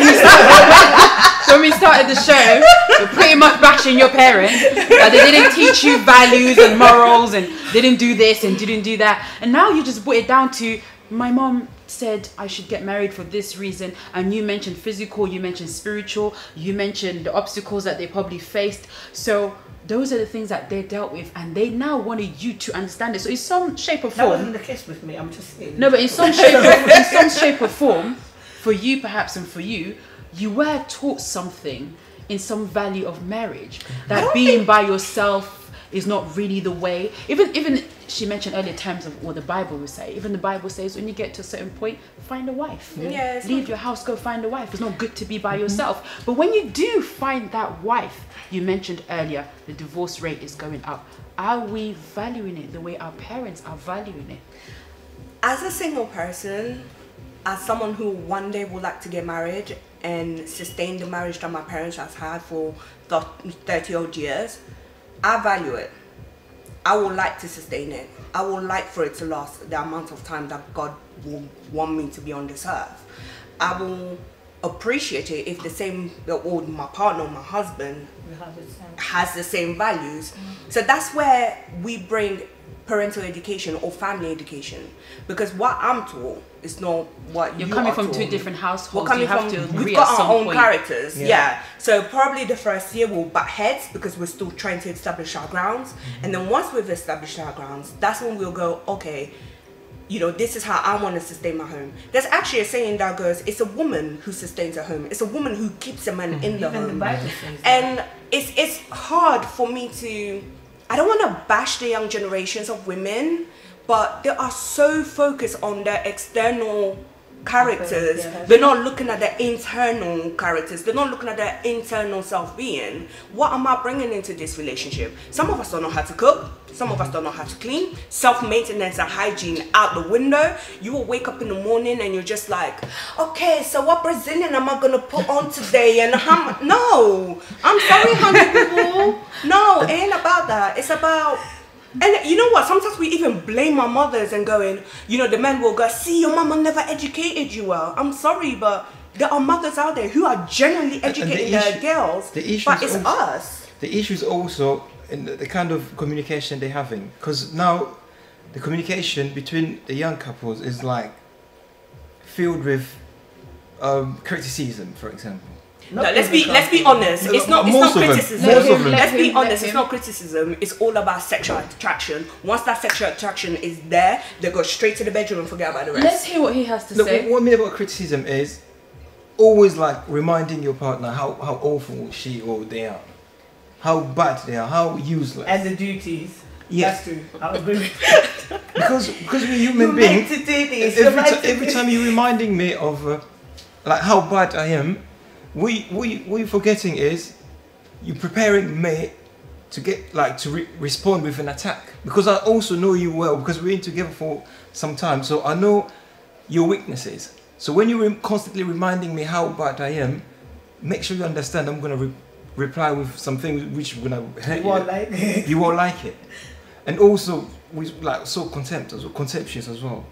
we started the show, we're pretty much bashing your parents that they didn't teach you values and morals and didn't do this and didn't do that. And now you just put it down to, my mom said I should get married for this reason, and you mentioned physical, you mentioned spiritual, you mentioned the obstacles that they probably faced. So those are the things that they dealt with, and they now wanted you to understand it. So in some shape or form, that wasn't the case with me. I'm just saying. No, but in some shape or form, for you perhaps and for you, you were taught something in some value of marriage, that being by yourself is not really the way. Even she mentioned earlier terms of what the Bible will say. Even the Bible says when you get to a certain point, find a wife. Leave your house, go find a wife. It's not good to be by yourself. But when you do find that wife, you mentioned earlier, the divorce rate is going up. Are we valuing it the way our parents are valuing it? As a single person, as someone who one day would like to get married and sustain the marriage that my parents have had for 30 odd years, I value it. I would like to sustain it. I would like for it to last the amount of time that God will want me to be on this earth. I will appreciate it if my partner, my husband, has the same values. So that's where we bring parental education or family education, because what I'm taught is not what you're coming from. Two different households. We've got our own characters. So probably the first year we'll butt heads because we're still trying to establish our grounds, and then once we've established our grounds, that's when we'll go, okay, this is how I want to sustain my home. There's actually a saying that goes, it's a woman who sustains a home. It's a woman who keeps a man in the home. And it's hard for me to, I don't want to bash the young generations of women, but they are so focused on their external characters. They're not looking at their internal characters. They're not looking at their internal self-being. What am I bringing into this relationship? Some of us don't know how to cook. Some of us don't know how to clean. Self-maintenance and hygiene out the window. You will wake up in the morning and you're just like, okay, so what Brazilian am I going to put on today? And no, I'm sorry, honey people. No, it ain't about that. It's about... And you know what? Sometimes we even blame our mothers and going, the men will go, see, your mama never educated you well. I'm sorry, but there are mothers out there who are genuinely educating their girls, but it's us. The issue is also in the kind of communication they're having, because now the communication between the young couples is like filled with criticism, for example. No, let's be honest. It's not criticism. Let's be honest. It's not criticism. It's all about sexual attraction. Once that sexual attraction is there, they go straight to the bedroom and forget about the rest. Let's hear what he has to say. What I mean about criticism is always like reminding your partner how awful she or they are, how bad they are, how useless. And the duties. Yes. That's true. I agree with that. because we're human beings. Every time you're reminding me of like how bad I am. What you're forgetting is you're preparing me to get to respond with an attack, because I also know you well, because we're in together for some time, so I know your weaknesses. So when you're constantly reminding me how bad I am, make sure you understand I'm going to reply with something which are going to hurt you. You won't like it. And also we so contemptuous as well,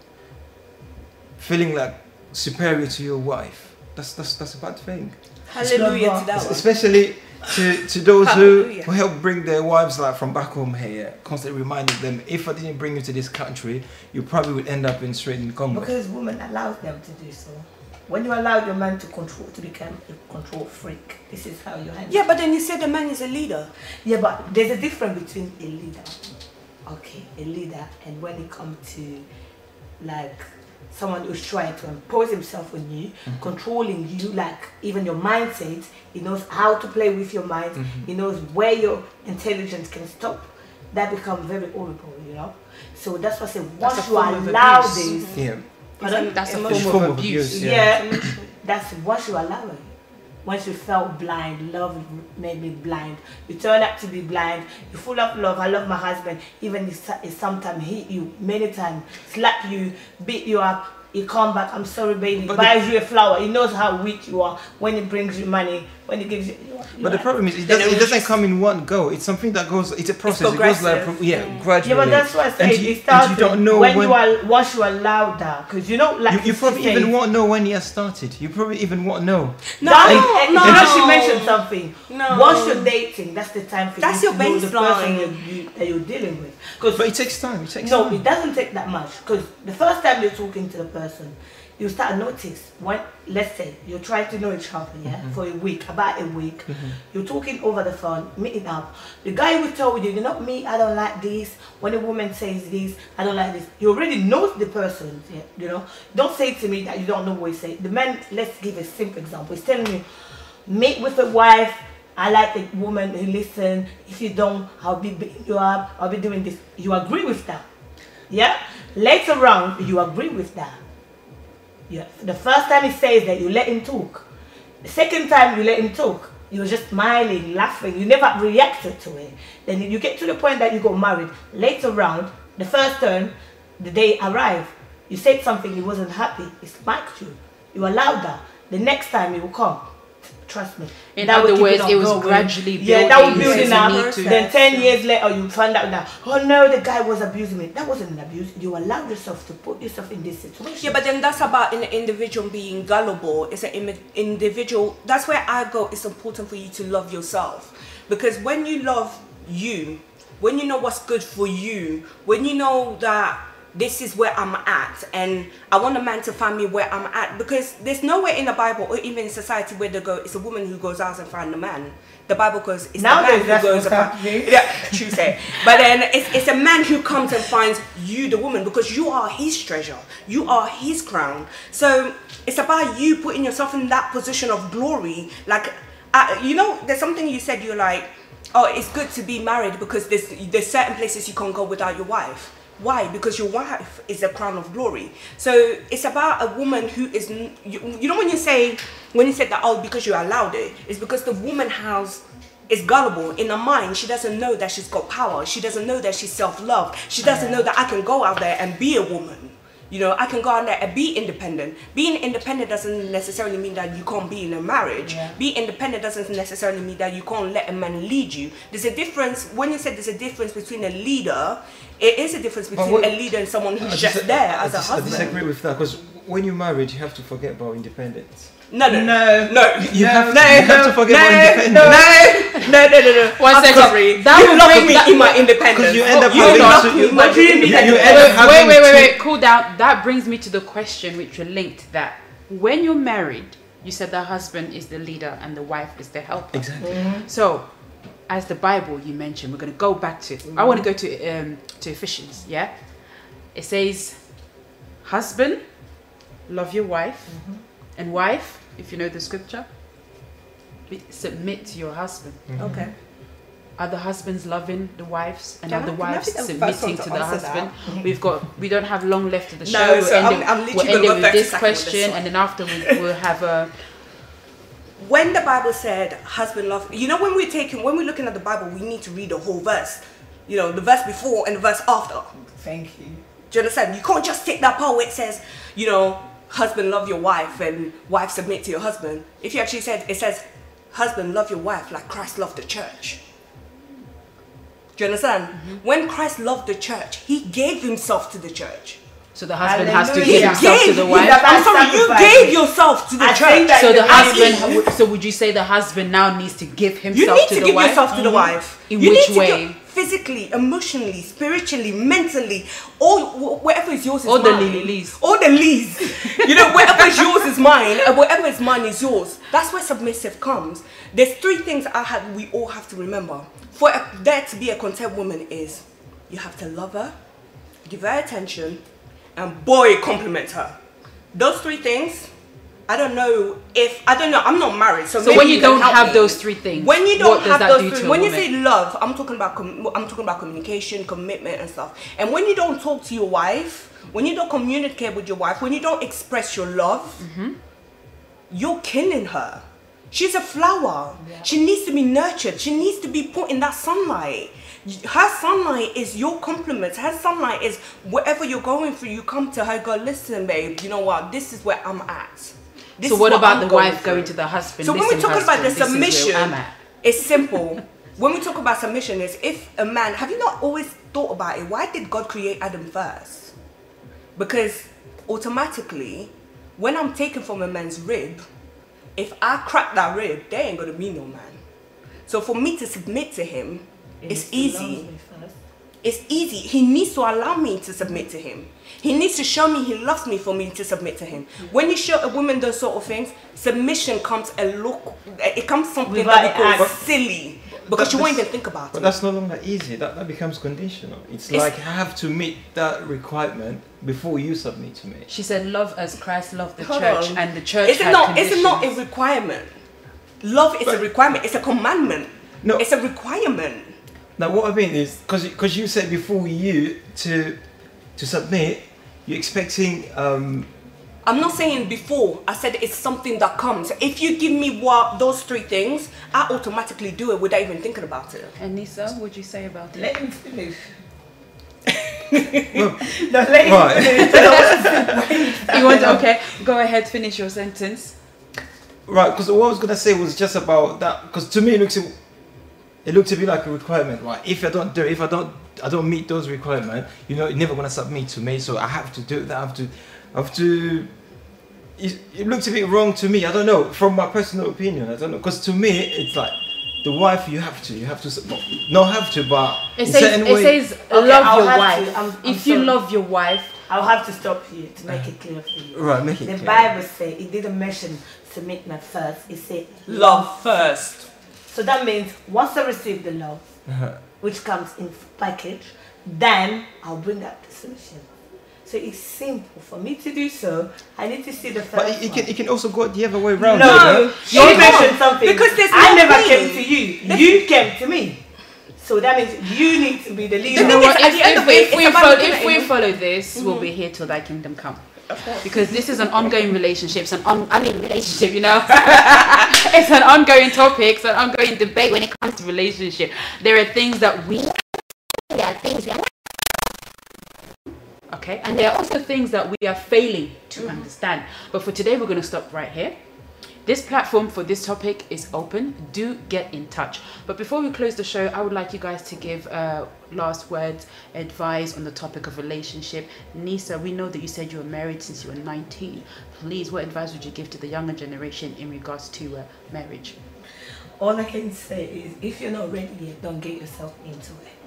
feeling like superior to your wife. That's a bad thing. Hallelujah to that one. Especially to those who help bring their wives from back home here, constantly reminding them, if I didn't bring you to this country, you probably would end up straight in Congo. Because women allow them to do so. When you allow your man to become a control freak, this is how you handle it. Yeah, but then you said the man is a leader. Yeah, but there's a difference between a leader, a leader, and when it comes to someone who's trying to impose himself on you, controlling you, even your mindset. He knows how to play with your mind. He knows where your intelligence can stop. that becomes very horrible, you know. So that's what I say. That's Once a you form of allow abuse. this, Yeah. That's a It's form of abuse. yeah, that's once you allow it. Once you felt blind, love made me blind. You turn out to be blind. You're full of love. I love my husband. Even if sometimes hit you, many times slap you, beat you up. He come back. I'm sorry, baby. Buys you a flower. He knows how weak you are when he brings you money. When he gives you. But the problem is, it doesn't come in one go. It's something that goes. It's a process. It goes like gradually. Yeah, but that's what I say. And you don't know when you are once you allow that, because you know, like you probably even won't know when he has started. You probably even won't know. No, she mentioned something. No. Once you're dating, that's the time for you to know the person that you're dealing with. But it takes time. It doesn't take that much. Because the first time you're talking to the person, you start to notice when, let's say, you're trying to know each other, for a week, about a week. You're talking over the phone, meeting up. The guy will tell you, not me, I don't like this. When a woman says this, I don't like this. He already knows the person, you know. Don't say to me that you don't know what he says. The man, let's give a simple example. He's telling you, meet with a wife. I like the woman who listen. If you don't, I'll be beating you up. I'll be doing this. You agree with that? Yeah. Later on, you agree with that. Yeah. The first time he says that, you let him talk. The second time you let him talk, you're just smiling, laughing. You never reacted to it. Then you get to the point that you got married. Later on, the first turn, the day arrived, you said something, he wasn't happy. He smacked you. You allowed that. The next time he will come. Trust me. In other words, it was gradually building. Yeah, that was building up. Then 10 years later, you find out that, oh no, the guy was abusing me. That wasn't an abuse. You allowed yourself to put yourself in this situation. Yeah, but then that's about an individual being gullible. It's an individual. That's where I go. It's important for you to love yourself. Because when you love you, when you know what's good for you, when you know that this is where I'm at, and I want a man to find me where I'm at, because there's nowhere in the Bible or even in society where they go, it's a woman who goes out and finds a man. The Bible goes, it's now the man who goes about. Yeah, true say. But then it's a man who comes and finds you, the woman, because you are his treasure, you are his crown. So it's about you putting yourself in that position of glory. Like, you know, there's something you said. You're like, oh, it's good to be married because there's certain places you can't go without your wife. Why? Because your wife is the crown of glory. So it's about a woman who is, you know, when you said that, oh, because you allowed it, it's because the woman is gullible in her mind. She doesn't know that she's got power. She doesn't know that she's self-loved. She doesn't know that I can go out there and be a woman. You know, I can go out there and be independent. Being independent doesn't necessarily mean that you can't be in a marriage. Yeah. Being independent doesn't necessarily mean that you can't let a man lead you. There's a difference. When you said there's a difference between a leader, it is a difference between a leader and someone who's just there as a husband. I disagree with that, because when you're married, you have to forget about independence. No. You have to forget about independence. No. One second. Sorry. You love me in my independence. Because you end up Wait. Cool down. That brings me to the question which you linked, that when you're married, you said the husband is the leader and the wife is the helper. Exactly. So, as the Bible you mentioned, we're going to go back to. I want to go to Ephesians. Yeah, it says, husband, love your wife, and wife, if you know the scripture, submit to your husband. Okay. Are the husbands loving the wives, and are the wives submitting to the husband? We don't have long left of the show. No, so I'm literally we'll end it with this question, with this and then after we'll have a. When the Bible said husband love, you know, when we're looking at the Bible, we need to read the whole verse. You know, the verse before and the verse after. Thank you. Do you understand? You can't just take that part where it says, you know, husband love your wife and wife submit to your husband. If you actually said, it says, husband love your wife like Christ loved the church. Do you understand? When Christ loved the church, he gave himself to the church. So the husband has to give himself to the wife. I'm sorry, you gave yourself to the church. So the husband. So would you say the husband now needs to give himself to the wife? You need to give yourself to the wife. In which way? Physically, emotionally, spiritually, mentally, all whatever is yours is mine. All the lilies. All the leaves. You know, whatever is yours is mine, and whatever is mine is yours. That's where submissive comes. There's three things we all have to remember. For there to be a content woman is, you have to love her, give her attention, and boy, compliment her. Those three things, I don't know. I'm not married, so when you don't have those three things, when you don't have those three, when you woman? say love, I'm talking about communication, commitment, and stuff. And when you don't talk to your wife, when you don't communicate with your wife, when you don't express your love, you're killing her. She's a flower. Yeah. She needs to be nurtured. She needs to be put in that sunlight. Her sunlight is your compliments. Her sunlight is whatever you're going through. You come to her, go, listen, babe, you know what? This is where I'm at. So what about the wife going to the husband? So when we talk about the submission, it's simple. When we talk about submission, is if a man, have you not always thought about it? Why did God create Adam first? Because automatically, when I'm taken from a man's rib, if I crack that rib, they ain't gonna be no man. So for me to submit to him, it's easy. It's easy. He needs to allow me to submit to him. He needs to show me he loves me for me to submit to him. When you show a woman those sort of things, submission comes it comes something that we call silly. Because you won't even think about it. But that's no longer easy. That becomes conditional. It's like I have to meet that requirement before you submit to me. She said, "Love as Christ loved the church," and the church. Is it not a requirement? Love is a requirement. It's a commandment. No, it's a requirement. Now, what I mean is, because you said before you to submit, you're expecting. I'm not saying before. I said it's something that comes. If you give me those three things, I automatically do it without even thinking about it. And Nisa, what would you say about it? Let him finish. Well, no, let him finish. You want? Okay, go ahead. Finish your sentence. Right, because what I was gonna say was just about that. Because to me, it looks to be like a requirement, right? If I don't do it, I don't meet those requirements, you're never gonna submit to me. So I have to do that. I have to. It looks a bit wrong to me. I don't know. From my personal opinion, I don't know. Because to me, it's like the wife. You have to. Not have to, but it says love your wife. If you love your wife, I'll have to stop you to make it clear for you. Right, make it clear. The Bible says it didn't mention submitment first. It said love first. So that means once I receive the love, which comes in package, then I'll bring up the solution. So it's simple for me to do so. I need to see the first. But it can also go the other way around. No, you mentioned something. Because I never came to you. You came to me. So that means you need to be the leader. If we follow this, we'll be here till thy kingdom come. Because this is an ongoing relationship. It's relationship, you know. It's an ongoing topic. It's an ongoing debate when it comes to relationship. There are things that there are things okay, and there are also things that we are failing to understand. But for today, we're going to stop right here. This platform for this topic is open. Do get in touch. But before we close the show, I would like you guys to give last words, advice on the topic of relationship. Nisa, we know that you said you were married since you were 19. Please, what advice would you give to the younger generation in regards to marriage? All I can say is, if you're not ready yet, don't get yourself into it.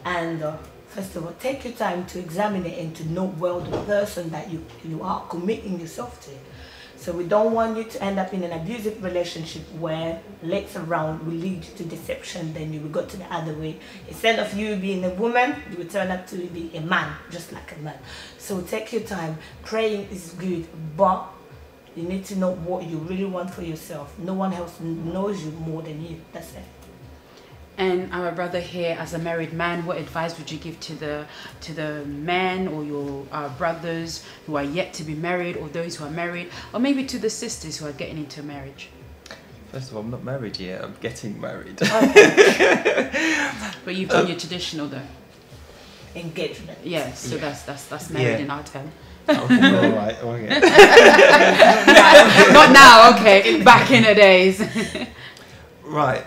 And first of all, take your time to examine it and to know well the person that you are committing yourself to. So we don't want you to end up in an abusive relationship where later round will lead to deception, then you will go to the other way. Instead of you being a woman, you will turn up to be a man, just like a man. So take your time. Praying is good, but you need to know what you really want for yourself. No one else knows you more than you. That's it. And our brother here, as a married man, what advice would you give to the men or your brothers who are yet to be married, or those who are married, or maybe to the sisters who are getting into marriage? First of all, I'm not married yet. I'm getting married. Okay. But you've done your traditional though. Engagement. Yes, so yeah. that's married in our term. Okay, all right, okay. Not now, okay. Back in the days. Right.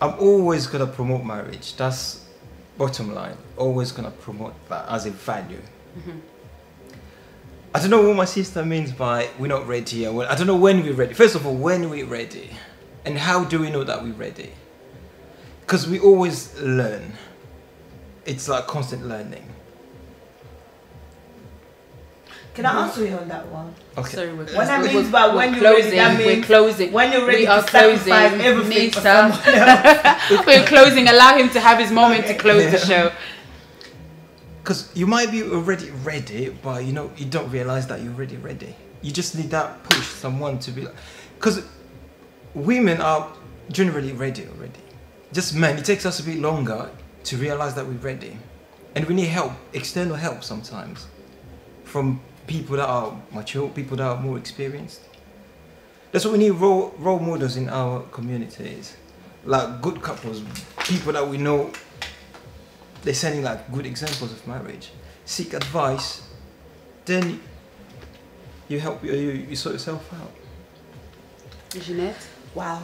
I'm always going to promote marriage. That's bottom line. Always going to promote that as a value. I don't know what my sister means by we're not ready. I don't know when we're ready. First of all, when we're ready. And how do we know that we're ready? Because we always learn. It's like constant learning. Can I answer you on that one? Okay. Sorry, what that means by when you're closing, ready, that means we're closing. When you're ready we are to closing. sacrifice everything for someone else. We're closing. Allow him to have his moment to close the show. Because you might be already ready, but you don't realize that you're already ready. you just need that push, someone to be like, because women are generally ready already. Just men, it takes us a bit longer to realize that we're ready. And we need help, external help sometimes, from people that are mature, people that are more experienced. That's why we need role models in our communities. Like good couples, people that we know, they're sending like good examples of marriage. Seek advice, then you help, you sort yourself out. Jeanette? Wow.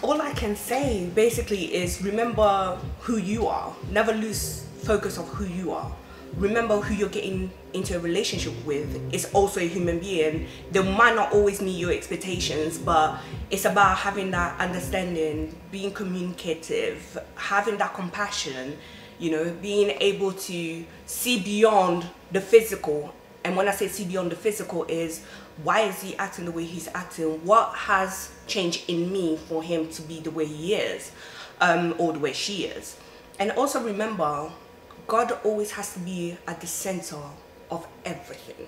All I can say basically is remember who you are. Never lose focus of who you are. Remember who you're getting into a relationship with is also a human being. They might not always meet your expectations, but it's about having that understanding, being communicative, having that compassion, you know, being able to see beyond the physical. And when I say see beyond the physical is, why is he acting the way he's acting? What has changed in me for him to be the way he is, or the way she is? And also remember, God always has to be at the center of everything.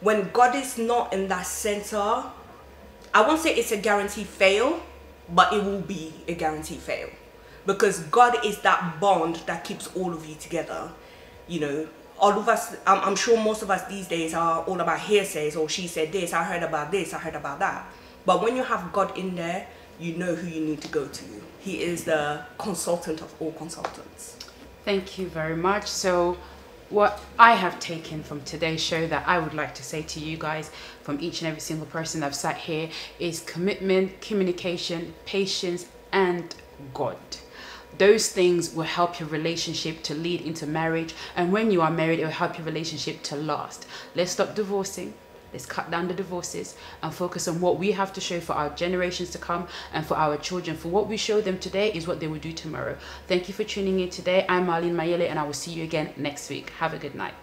When God is not in that center, I won't say it's a guaranteed fail, but it will be a guaranteed fail. Because God is that bond that keeps all of you together. You know, all of us, I'm sure most of us these days are all about hearsays, or she said this, I heard about this, I heard about that. But when you have God in there, you know who you need to go to. He is the consultant of all consultants. Thank you very much. So what I have taken from today's show that I would like to say to you guys, from each and every single person I've sat here, is commitment, communication, patience, and God. Those things will help your relationship to lead into marriage, and when you are married, it will help your relationship to last. Let's stop divorcing. Let's cut down the divorces and focus on what we have to show for our generations to come and for our children. For what we show them today is what they will do tomorrow. Thank you for tuning in today. I'm MARLENE Mayele, and I will see you again next week. Have a good night.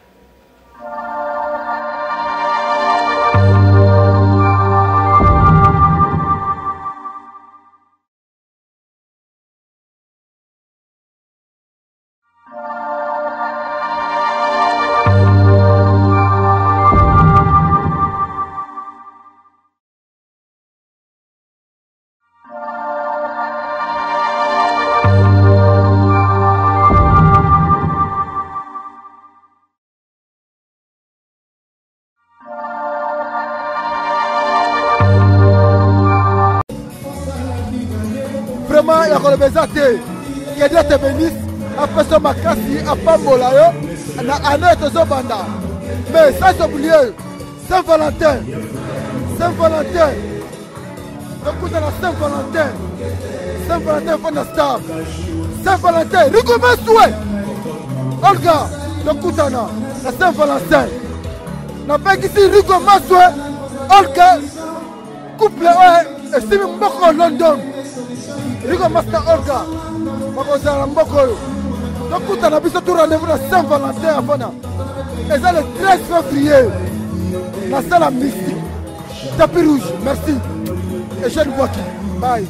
Vraiment, il y a encore le bézate. Il y a des bénis, après ça, ma casse, à Pambola, na année de Zobanda. Mais ça, c'est oublié. Saint-Valentin. Saint-Valentin. Écoute, la Saint-Valentin. Saint-Valentin, Fanastar. Saint-Valentin, recommence toi. Olga, écoute, la Saint-Valentin. Na pas ici, recommence toi. Olga, couple, ouais, et si je London. Rigo Master Olga, Makozala Mboko. Donc, tout un habit tout rendez-vous à Saint-Valentin à Fana. Et ça le 13 février, la salle mystique. Tapis rouge, merci. Et je ne vois qui. Bye.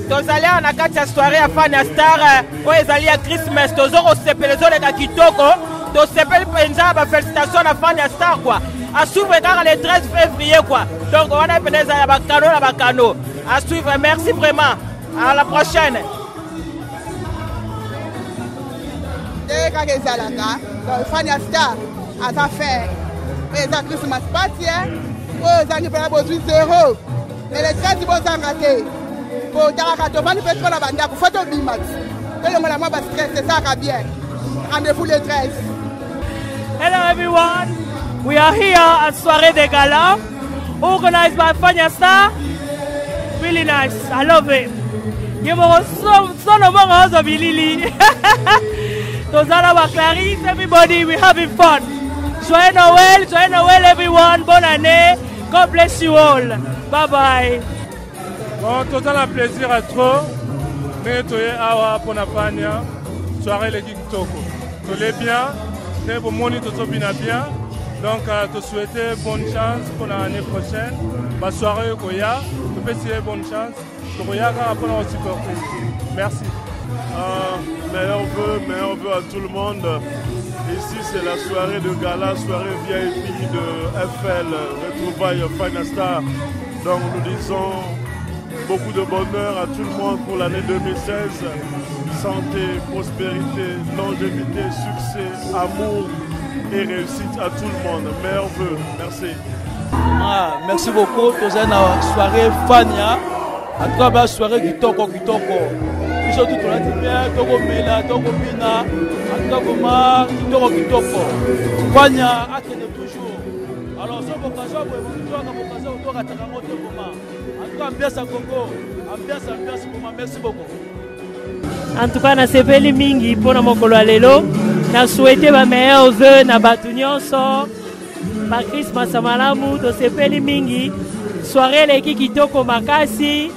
Tozali na kati ya soirée ya Fana Star, oyo ezali ya Christmas, tozokosepela ezoleka kitoko, tosepeli mpenza ba félicitations na Fana Star quoi. À suivre le 13 février quoi. Donc on a peut-être ya bakano. À suivre, merci vraiment. À la prochaine. Fana Star a fait un Christmas party. Aux années pour la 8 euros. Mais les 13 bons engagés. Pour Tarakato, on peut faire la bande pour photo bimax. C'est ça qui bien. Rendez-vous le 13. Hello everyone. We are here at Soirée de Gala, organized by Fana Star. Really nice. I love it. You were so among us of Lily. Tozala wa Clarisse, everybody, we're having fun. Joyeux Noël, everyone. Bonne année. God bless you all. Bye bye. Bon, total plaisir à trop. Mais tu es awa pour la Fania. Soirée les Kitoko. Tu es bien. Tu es bien. Donc, te souhaiter bonne chance pour l'année prochaine. Ma soirée, Koya, tu peux essayer bonne chance. Koya, pour nous supporter. Merci. Meilleurs vœux à tout le monde. Ici, c'est la soirée de gala, soirée VIP de FL, retrouvailles Finastar. Donc, nous disons beaucoup de bonheur à tout le monde pour l'année 2016. Santé, prospérité, longévité, succès, amour et réussite à tout le monde. Meilleurs vœux. Merci. Merci beaucoup. Nous avons une soirée Fania. En tout cas, la soirée Kitoko. Puis surtout, on a dit bien, Togo Mela, Togo Pina. En tout cas, Kitoko. Fania, attendez toujours. Alors, si vous avez occasion, vous avez en tout cas, ambiance à Congo. Ambiance pour moi. Merci beaucoup. En tout cas, na sepeli mingi pona mokolo ya lelo na souhaiter ba meilleurs vœux na batu nyonso ba Christmas malamu to sepeli mingi soirée leki kitoko makasi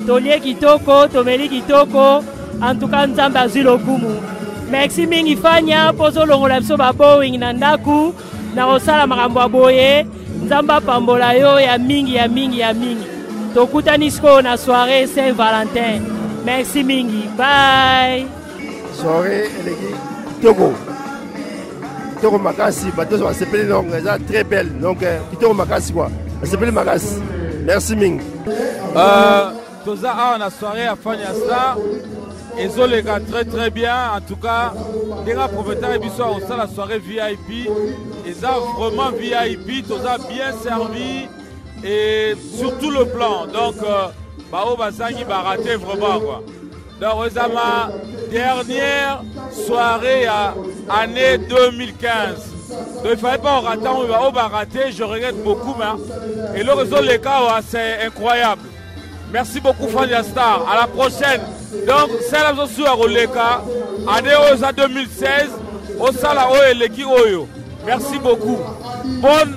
tolie kitoko tomeli kitoko en tout cas nzambe azwi lokumu. Merci mingi Fanya pozo longola biso ba Boeing na ndaku na kosala makambo ya boye nzambe apambola yo ya mingi tokutani siko na soirée Saint-Valentin. Merci mingi, bye. Soirée eleki kitoko. Kitoko makasi, bateau va s'appeler donc très belle. Donc kitoko makasi quoi. Ça s'appelle makasi. Merci mingi. Toza a na soirée à Finastar. Ezolega très bien. En tout cas, les gars propriétaires du soir au la soirée VIP. Ils ont vraiment VIP. Toza bien servi et sur tout le plan. Donc Bao Bazangi va rater vraiment quoi. Donc c'est ma dernière soirée à année 2015. Donc il ne fallait pas en rater, on va rater, je regrette beaucoup. Mais... Et le réseau les cas, c'est incroyable. Merci beaucoup Finastar. À la prochaine. Donc c'est la chose sur Oleka. Année 2016. Au Sala Oeleki Oyo. Merci beaucoup. Bonne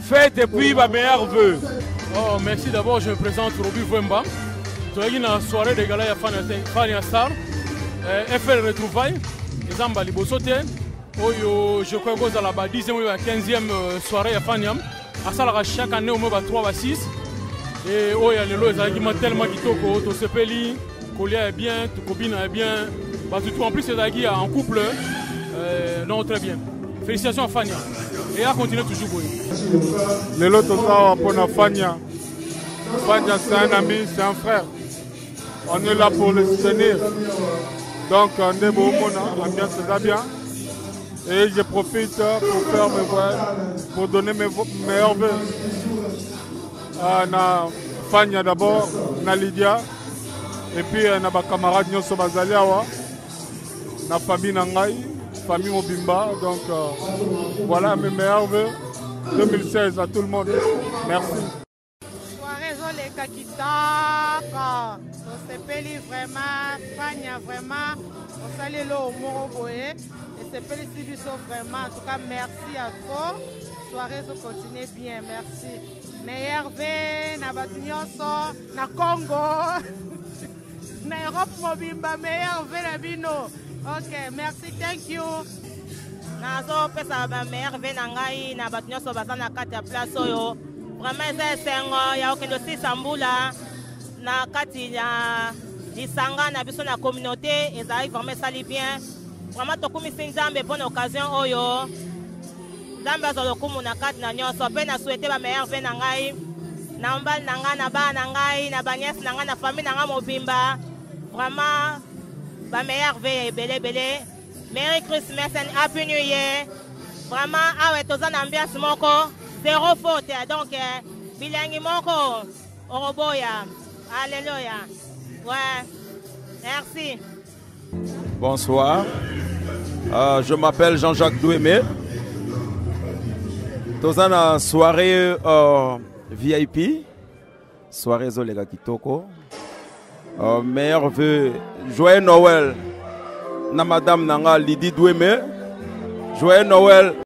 fête et puis ma meilleure vœu. Oh, merci d'abord, je me présente Roby Vwemba. Tu as une soirée de gala à Finastar. FL retrouvailles. Zamba Libosote. Je crois que c'est la 10e ou la 15e soirée à Faniam. À ça, chaque année, au moins 3 à 6. Et il y a les lois tellement kitoko. Tu sepeli, Kolia est bien, tu copine est bien. En plus, c'est en couple. Non, très bien. Félicitations à Fania. Et à continuer toujours. Les lots pour la Fania. Fania, c'est un ami, c'est un frère. On est là pour le soutenir. Donc, on est beau, ambiance, c'est bien. Et je profite pour faire mes voyages, pour donner mes meilleurs vœux. Na Fania d'abord, na Lydia, et puis na ba camarade Nyoso Bazaliawa, na famille Nangai, famille Mobimba. Donc voilà mes meilleurs vœux 2016 à tout le monde. Merci. Les Kakitaka, on s'appelle vraiment, Fania vraiment, on salue le Moroboé, et s'appelle Sibiso vraiment. En tout cas, merci à toi. Soirée se continue bien, merci. Meilleur vœu, na Batunyoso, na Congo, na Europe Mobimba, meilleur vœu na Bino. Ok, merci, thank you. Nazo pesa ba meilleur vœu na ngai na Batunyoso bazana kati ya place oyo. Vraiment c'est un ya okendo si sambula na kati ya disanga na biso na communauté ezali vraiment sali bien. Vraiment tokumi sinzambe bonne occasion oyo. Nzambe azolokumu na kati na nyonso pe na souhaiter ba meilleur vœu na ngai. Na mbali na ngai na ba na ngai na banyes na ngai na famille na ngai Mobimba. Vraiment ba meilleur vœu belé. Merry Christmas and Happy New Year. Vraiment awe tozana ambiance moko. Zéro faute, donc bilingue moko, Oroboya, alléluia. Ouais, merci. Bonsoir, je m'appelle Jean-Jacques Douémé. Tozana soirée VIP, soirée Zolega Kitoko. Meilleur vœu, joyeux Noël, na Madame Nanga Lydie Douémé. Joyeux Noël.